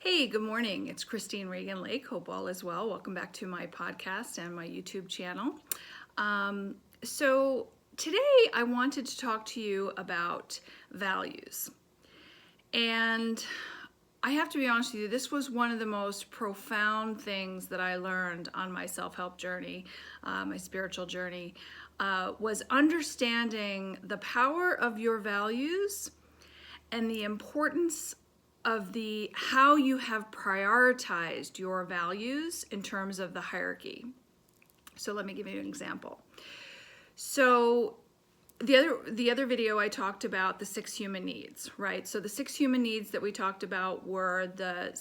Hey, good morning. It's Christine Regan Lake. Hope all is well. Welcome back to my podcast and my YouTube channel. So today I wanted to talk to you about values. And I have to be honest with you, this was one of the most profound things that I learned on my self-help journey, my spiritual journey, was understanding the power of your values and the importance of how you have prioritized your values in terms of the hierarchy. So let me give you an example. So the other video I talked about the 6 human needs, right? So the 6 human needs that we talked about were the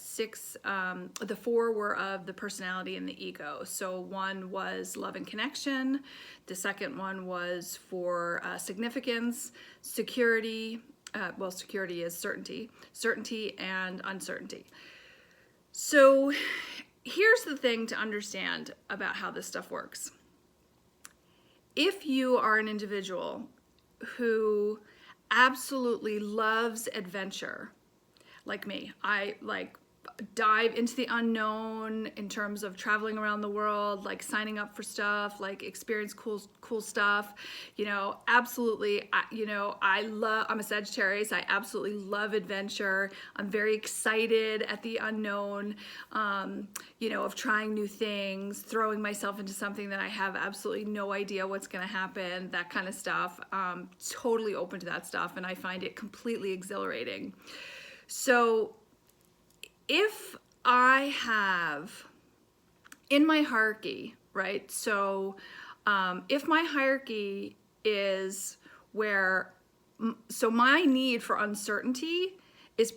4 were of the personality and the ego. So one was love and connection. The second one was for significance, security. Security is certainty and uncertainty. So here's the thing to understand about how this stuff works. If you are an individual who absolutely loves adventure, like me, I dive into the unknown in terms of traveling around the world, like signing up for stuff, like experience cool stuff, absolutely. I'm a Sagittarius. I absolutely love adventure. I'm very excited at the unknown, of trying new things, throwing myself into something that I have absolutely no idea what's going to happen, that kind of stuff. Totally open to that stuff, and I find it completely exhilarating. So if I have in my hierarchy, right? So if my hierarchy is so my need for uncertainty is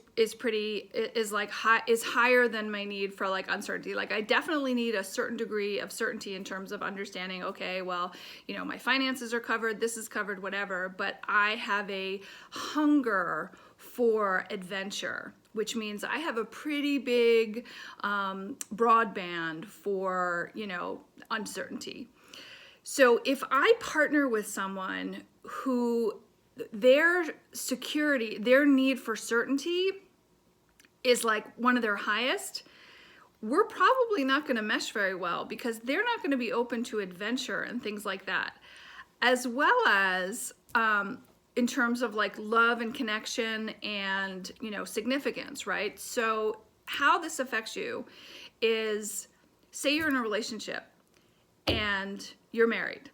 higher than my need for uncertainty. Like I definitely need a certain degree of certainty in terms of understanding, okay, well, my finances are covered, this is covered, whatever, but I have a hunger for adventure, which means I have a pretty big broadband for, uncertainty. So if I partner with someone who their need for certainty is like one of their highest, we're probably not going to mesh very well because they're not going to be open to adventure and things like that, as well as in terms of love and connection and significance, right? So how this affects you is, say you're in a relationship and you're married,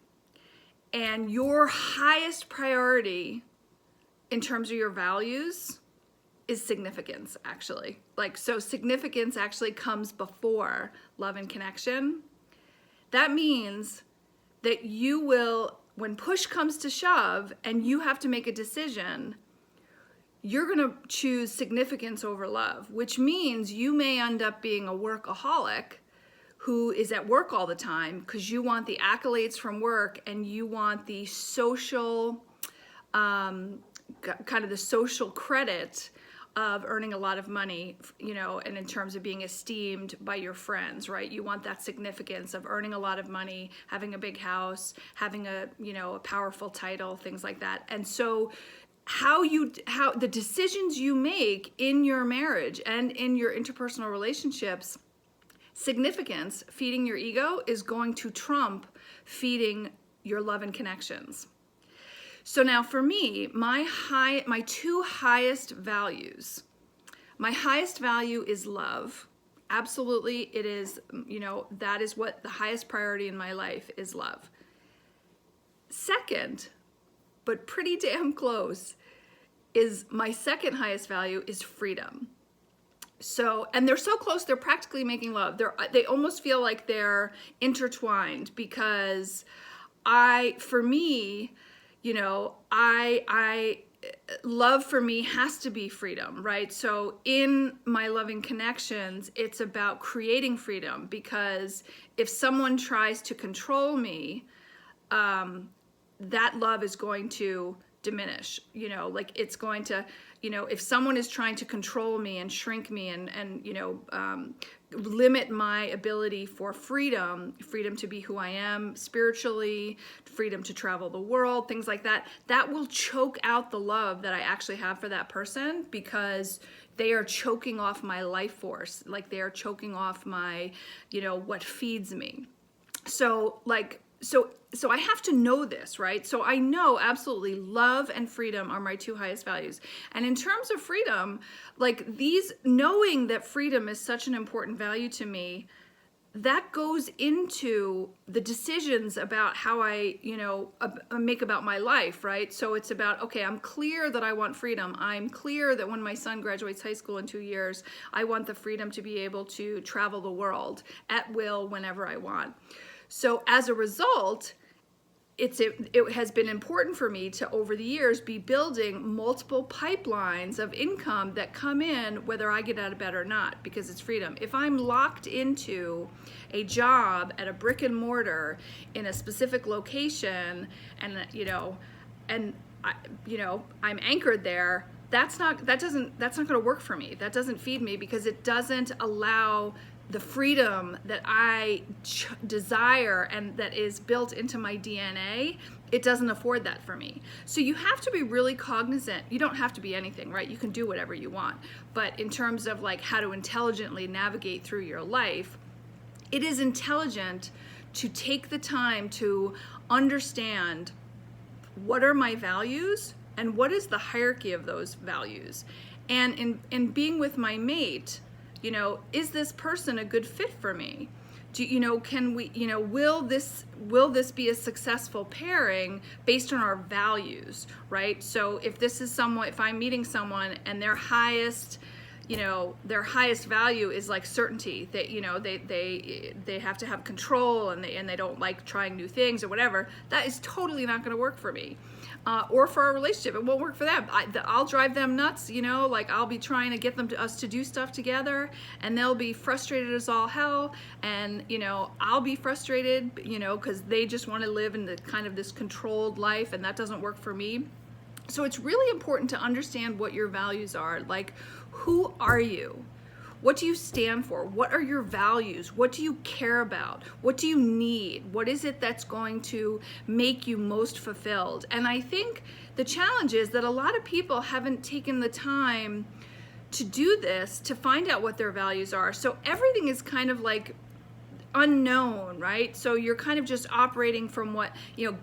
and your highest priority in terms of your values is significance, actually. So significance actually comes before love and connection. That means that you will, when push comes to shove and you have to make a decision, you're going to choose significance over love, which means you may end up being a workaholic who is at work all the time because you want the accolades from work and you want the social, kind of the social credit of earning a lot of money, and in terms of being esteemed by your friends, right? You want that significance of earning a lot of money, having a big house, having a powerful title, things like that. And so how the decisions you make in your marriage and in your interpersonal relationships, significance, feeding your ego, is going to trump feeding your love and connections. So now for me, my 2 highest values, my highest value is love. Absolutely, it is, that is what the highest priority in my life is, love. Second, but pretty damn close, is my second highest value is freedom. So, and they're so close, they're practically making love. They almost feel like they're intertwined because love for me has to be freedom, right? So in my loving connections, it's about creating freedom, because if someone tries to control me, that love is going to diminish, it's going to, if someone is trying to control me and shrink me and limit my ability for freedom to be who I am spiritually, freedom to travel the world, things like that, that will choke out the love that I actually have for that person, because they are choking off my life force. Like, they are choking off my, what feeds me. So I have to know this, right? So I know absolutely love and freedom are my two highest values. And in terms of freedom, like, knowing that freedom is such an important value to me, that goes into the decisions about how I, make about my life, right? So it's about, okay, I'm clear that I want freedom. I'm clear that when my son graduates high school in 2 years, I want the freedom to be able to travel the world at will whenever I want. So as a result, it has been important for me to, over the years, be building multiple pipelines of income that come in whether I get out of bed or not, because it's freedom. If I'm locked into a job at a brick and mortar in a specific location, and I'm anchored there, that's not going to work for me. That doesn't feed me, because it doesn't allow the freedom that I desire and that is built into my DNA. It doesn't afford that for me. So you have to be really cognizant. You don't have to be anything, right? You can do whatever you want. But in terms of like how to intelligently navigate through your life, it is intelligent to take the time to understand what are my values and what is the hierarchy of those values. And in being with my mate, is this person a good fit for me? Can we, will this be a successful pairing based on our values, right? So if I'm meeting someone and their highest value is like certainty, that they have to have control and they don't like trying new things or whatever, that is totally not going to work for me. Or for our relationship, it won't work for them. I'll drive them nuts, like I'll be trying to get us to do stuff together, and they'll be frustrated as all hell, and I'll be frustrated, because they just want to live in the kind of this controlled life, and that doesn't work for me. So it's really important to understand what your values are. Like, who are you? What do you stand for? What are your values? What do you care about? What do you need? What is it that's going to make you most fulfilled? And I think the challenge is that a lot of people haven't taken the time to do this, to find out what their values are. So everything is kind of like unknown, right? So you're kind of just operating from what,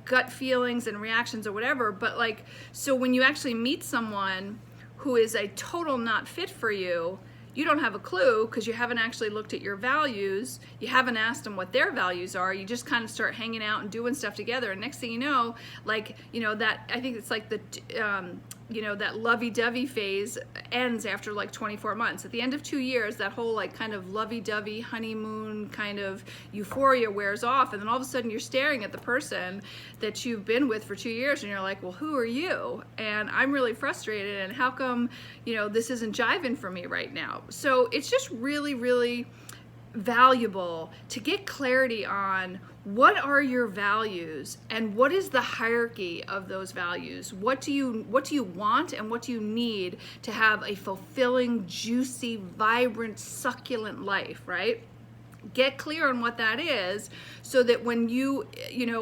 gut feelings and reactions or whatever. But so when you actually meet someone who is a total not fit for you, you don't have a clue, because you haven't actually looked at your values. You haven't asked them what their values are. You just kind of start hanging out and doing stuff together. And next thing you know, that, I think it's like that lovey-dovey phase ends after like 24 months. At the end of 2 years, that whole like kind of lovey-dovey honeymoon kind of euphoria wears off. And then all of a sudden you're staring at the person that you've been with for 2 years, and you're like, well, who are you? And I'm really frustrated. And how come, this isn't jiving for me right now? So it's just really, really valuable to get clarity on what are your values and what is the hierarchy of those values. What do you want and what do you need to have a fulfilling, juicy, vibrant, succulent life, right? Get clear on what that is, so that when you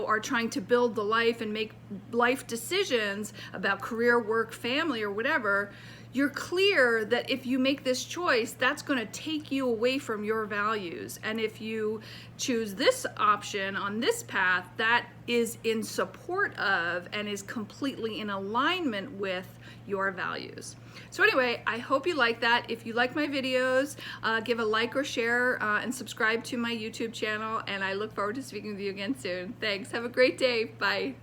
are trying to build the life and make life decisions about career, work, family, or whatever, you're clear that if you make this choice, that's going to take you away from your values. And if you choose this option on this path, that is in support of and is completely in alignment with your values. So anyway, I hope you like that. If you like my videos, give a like or share and subscribe to my YouTube channel. And I look forward to speaking with you again soon. Thanks. Have a great day. Bye.